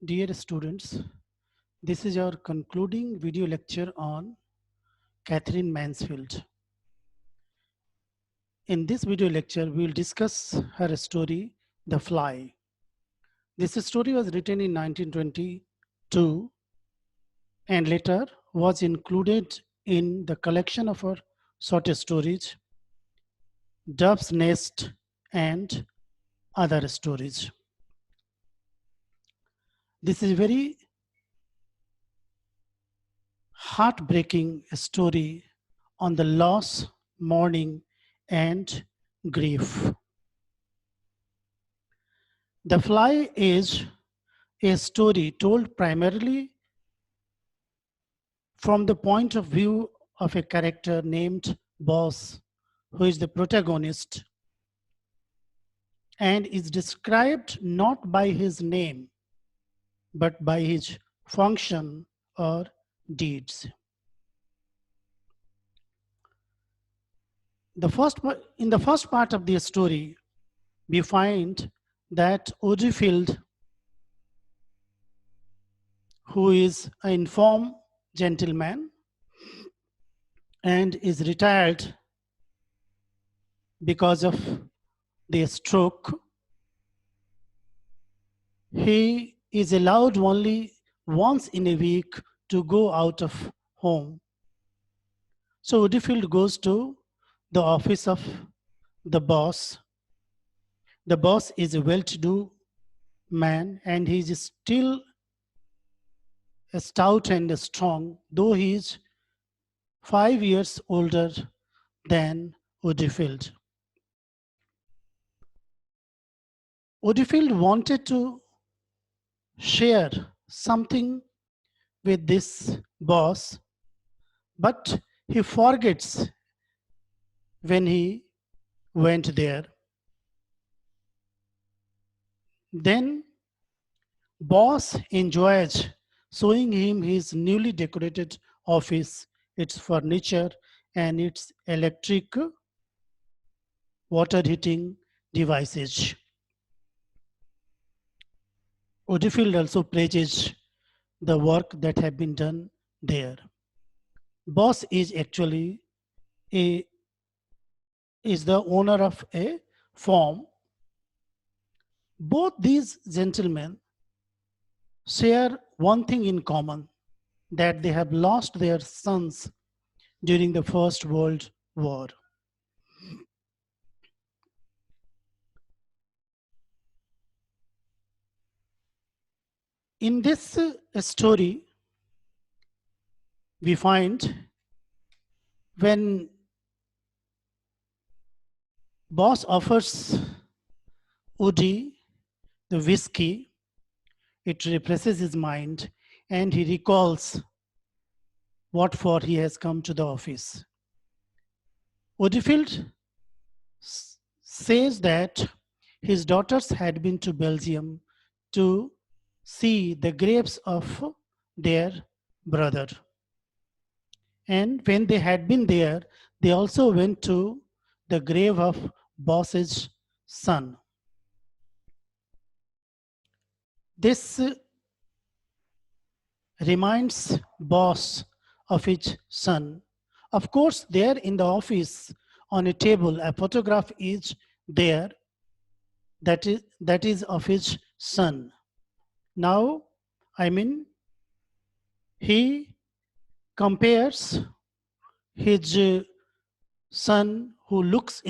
Dear students, this is our concluding video lecture on Catherine Mansfield. In this video lecture, we will discuss her story, The Fly. This story was written in 1922 and later was included in the collection of her short stories, Dove's Nest and other stories. This is a very heartbreaking story on the loss, mourning, and grief. The Fly is a story told primarily from the point of view of a character named Boss, who is the protagonist and is described not by his name, but by his function or deeds. In the first part of the story, we find that Odefield, who is an informed gentleman and is retired because of the stroke, he is allowed only once in a week to go out of home. So Odefield goes to the office of the boss. The boss is a well-to-do man and he is still stout and strong, though he is 5 years older than Odefield. Odefield wanted to share something with this boss, but he forgets when he went there. Then boss enjoys showing him his newly decorated office, its furniture and its electric water heating devices. Odefield also praises the work that have been done there. Boss is actually is the owner of a farm. Both these gentlemen share one thing in common, that they have lost their sons during the First World War. In this story, we find when boss offers Woody the whiskey, it represses his mind and he recalls what for he has come to the office. Odefield says that his daughters had been to Belgium to see the graves of their brother. And when they had been there, they also went to the grave of boss's son. This reminds boss of his son. Of course, there in the office on a table, a photograph is there that is of his son. Now, he compares his son who looks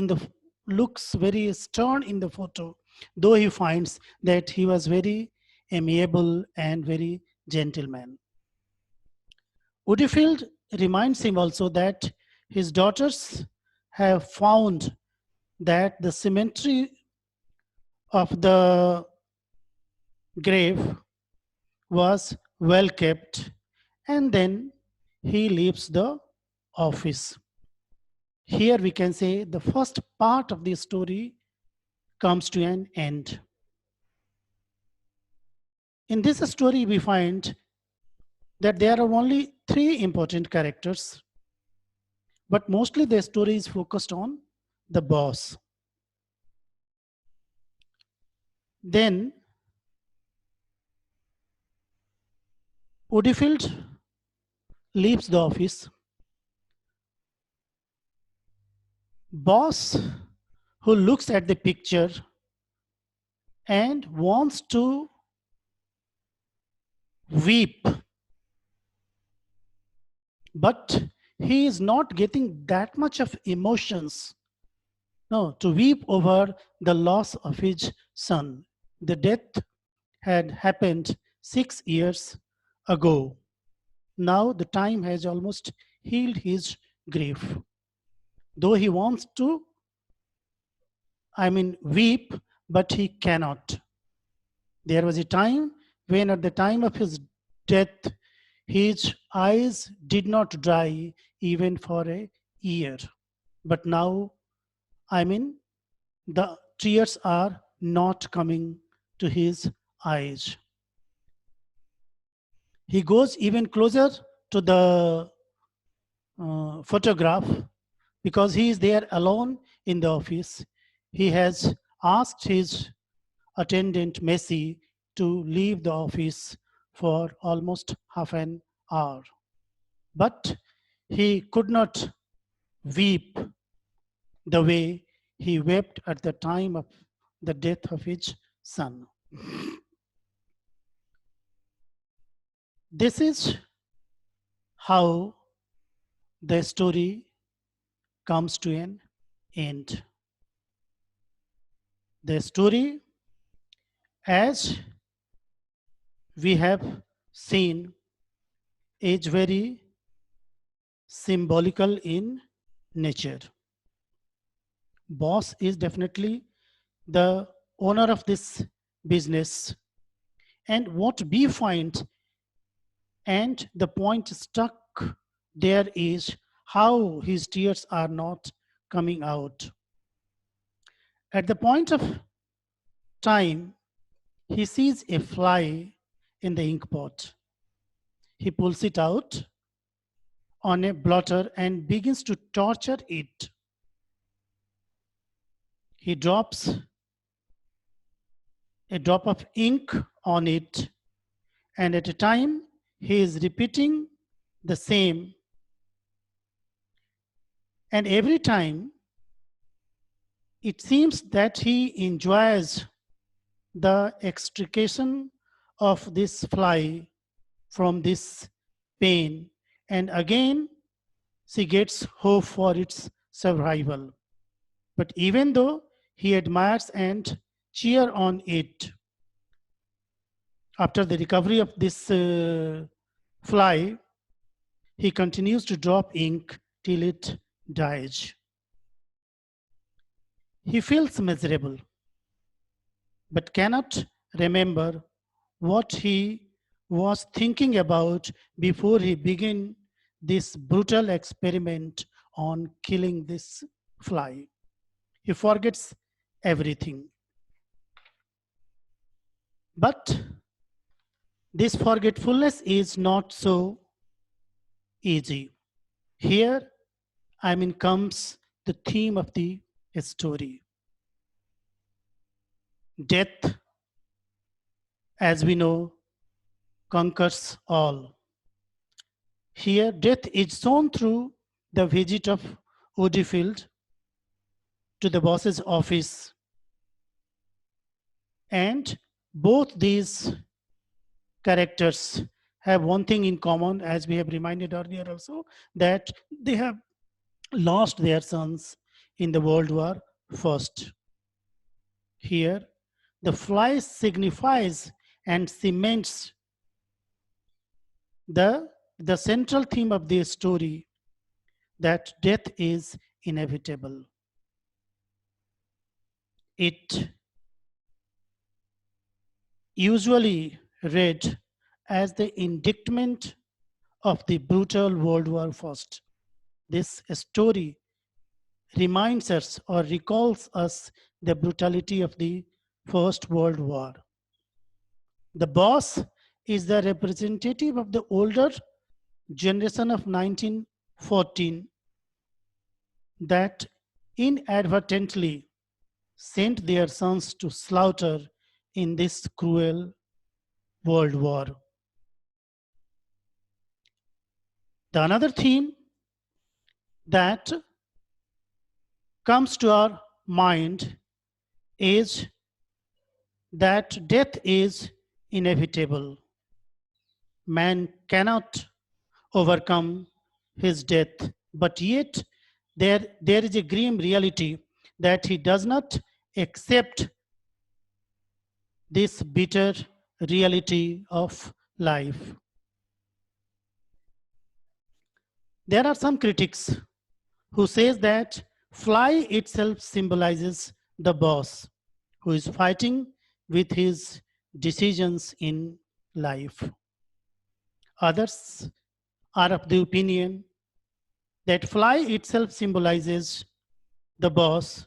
very stern in the photo, though he finds that he was very amiable and very gentleman. Odefield reminds him also that his daughters have found that the cemetery of the grave was well kept, and then he leaves the office. Here we can say the first part of the story comes to an end. In this story, we find that there are only 3 important characters, but mostly the story is focused on the boss. Then Woodfield leaves the office. Boss, who looks at the picture and wants to weep, but he is not getting that much of emotions, no, to weep over the loss of his son. The death had happened 6 years ago. Now the time has almost healed his grief. Though he wants to, weep, but he cannot. There was a time when, at the time of his death, his eyes did not dry even for a year. But now, I mean, the tears are not coming to his eyes. He goes even closer to the photograph because he is there alone in the office. He has asked his attendant, Messi, to leave the office for almost half an hour. But he could not weep the way he wept at the time of the death of his son. This is how the story comes to an end. The story, as we have seen, is very symbolical in nature. Boss is definitely the owner of this business. And what we find, and the point stuck there, is how his tears are not coming out. At the point of time, he sees a fly in the ink pot. He pulls it out on a blotter and begins to torture it. He drops a drop of ink on it, and at a time he is repeating the same. And every time it seems that he enjoys the extrication of this fly from this pain, and again she gets hope for its survival. But even though he admires and cheer on it, after the recovery of this fly, he continues to drop ink till it dies. He feels miserable, but cannot remember what he was thinking about before he began this brutal experiment on killing this fly. He forgets everything. But this forgetfulness is not so easy. Here, comes the theme of the story. Death, as we know, conquers all. Here, death is shown through the visit of Woodfield to the boss's office. And both these characters have one thing in common, as we have reminded earlier also, that they have lost their sons in the World War First. Here, the fly signifies and cements the central theme of the story, that death is inevitable. It usually read as the indictment of the brutal World War First. This story reminds us or recalls us the brutality of the First World War. The boss is the representative of the older generation of 1914 that inadvertently sent their sons to slaughter in this cruel world war. The another theme that comes to our mind is that death is inevitable. Man cannot overcome his death, but yet there is a grim reality that he does not accept this bitter reality of life. There are some critics who says that fly itself symbolizes the boss who is fighting with his decisions in life. Others are of the opinion that fly itself symbolizes the boss.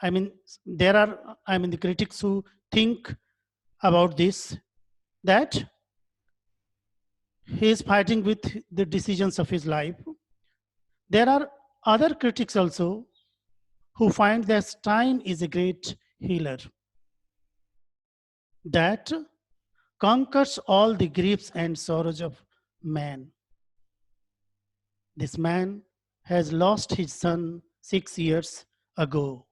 I mean, there are, the critics who think about this, that he is fighting with the decisions of his life. There are other critics also who find that time is a great healer that conquers all the griefs and sorrows of man. This man has lost his son 6 years ago.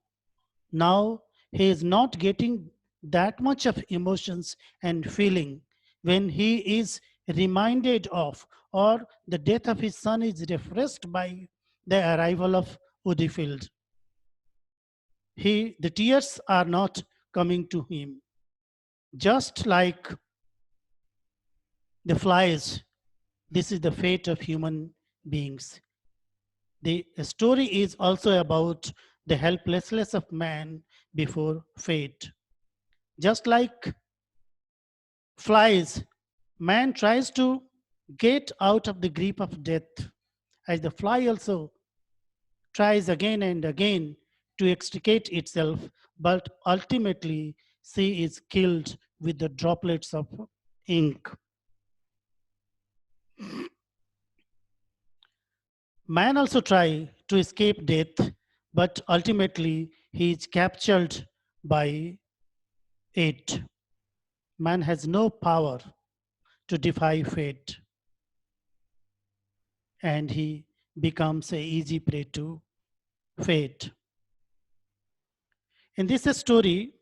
Now he is not getting that much of emotions and feeling when he is reminded of, or the death of his son is refreshed by the arrival of Udifield. The tears are not coming to him. Just like the flies, this is the fate of human beings. The story is also about the helplessness of man before fate. Just like flies, man tries to get out of the grip of death, as the fly also tries again and again to extricate itself, but ultimately she is killed with the droplets of ink. Man also tries to escape death, but ultimately he is captured by it. Man has no power to defy fate, and he becomes a easy prey to fate. In this story,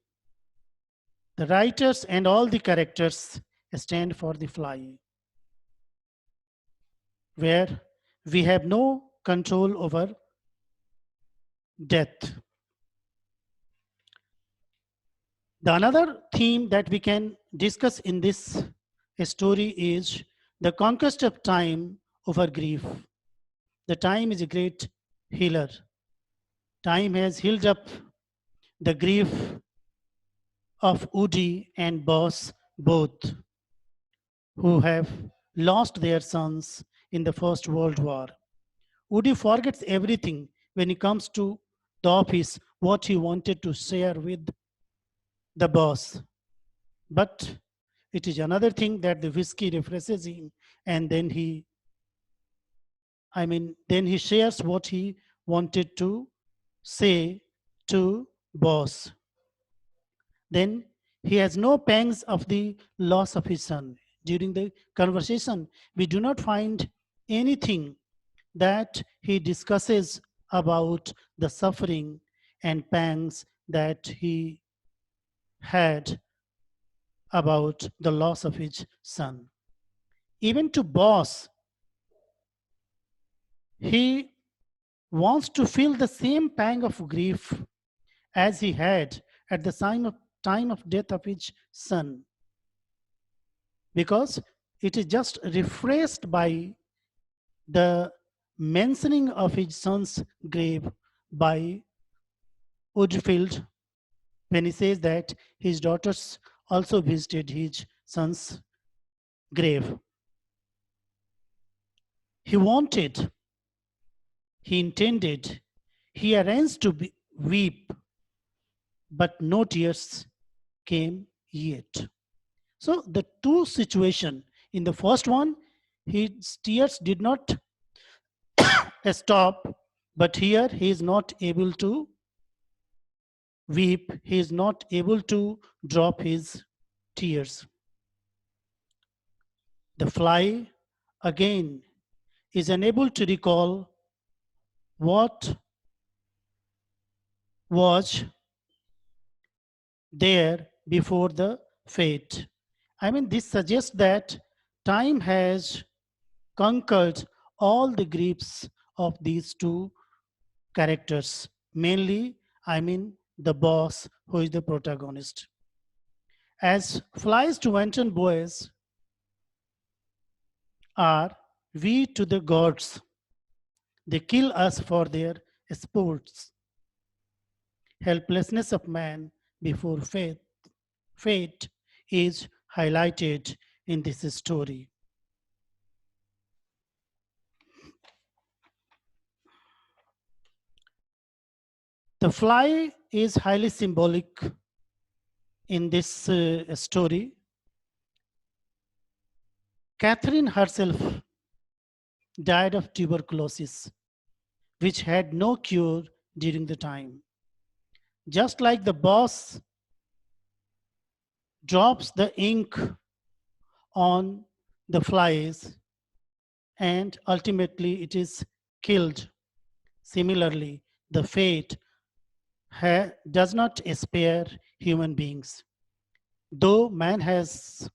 the writers and all the characters stand for the fly, where we have no control over death. The another theme that we can discuss in this story is the conquest of time over grief. The time is a great healer. Time has healed up the grief of Udi and Boss both, who have lost their sons in the First World War. Udi forgets everything when he comes to the office, what he wanted to share with the boss. But it is another thing that the whiskey refreshes him, and then he shares what he wanted to say to boss. Then he has no pangs of the loss of his son. During the conversation, we do not find anything that he discusses about the suffering and pangs that he had about the loss of his son. Even to boss, he wants to feel the same pang of grief as he had at the time of death of his son, because it is just refreshed by the mentioning of his son's grave by Woodfield, when he says that his daughters also visited his son's grave. He wanted, he intended, he arranged to weep, but no tears came yet. So the two situation, in the first one, his tears did not stop, but here he is not able to weep, he is not able to drop his tears. The fly again is unable to recall what was there before the fate. I mean, this suggests that time has conquered all the griefs of these two characters. Mainly, I mean, the boss who is the protagonist. As flies to wanton boys are we to the gods. They kill us for their sports. Helplessness of man before fate is highlighted in this story. The fly is highly symbolic in this story. Catherine herself died of tuberculosis, which had no cure during the time. Just like the boss drops the ink on the flies and ultimately it is killed. Similarly, the fate does not spare human beings. Though man has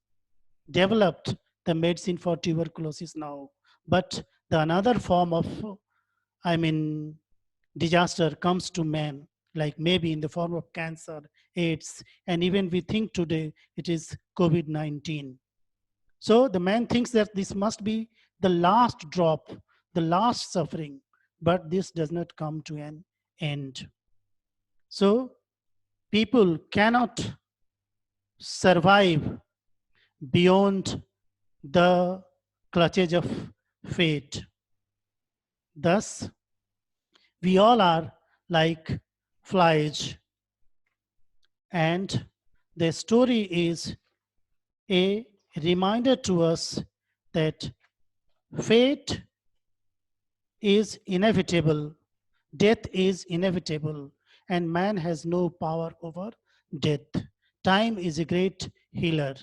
developed the medicine for tuberculosis now, but the another form of, I mean, disaster comes to man, like maybe in the form of cancer, AIDS, and even we think today it is COVID-19. So the man thinks that this must be the last drop, the last suffering, but this does not come to an end. So people cannot survive beyond the clutches of fate. Thus, we all are like flies, and the story is a reminder to us that fate is inevitable, death is inevitable, and man has no power over death. Time is a great healer.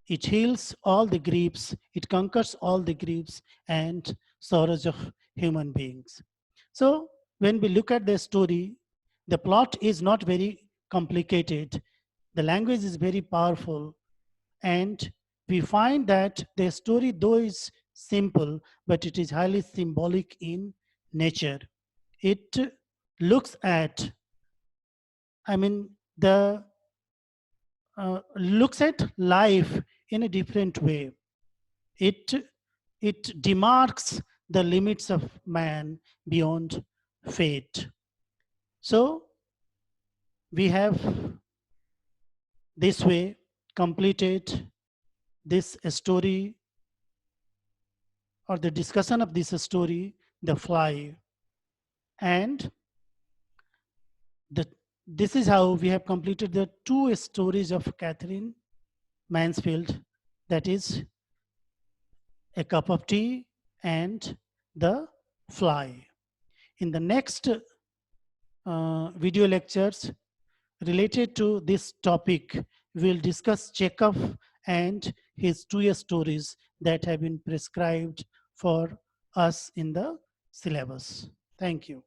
It heals all the griefs, it conquers all the griefs and sorrows of human beings. So, when we look at the story, the plot is not very complicated, the language is very powerful, and we find that the story, though is simple, but it is highly symbolic in nature. It looks at, I mean, the looks at life in a different way. It it demarks the limits of man beyond fate. So we have this way completed this story or the discussion of this story, The Fly. And this is how we have completed the two stories of Catherine Mansfield, that is A Cup of Tea and The Fly. In the next video lectures related to this topic, we'll discuss Chekhov and his two stories that have been prescribed for us in the syllabus. Thank you.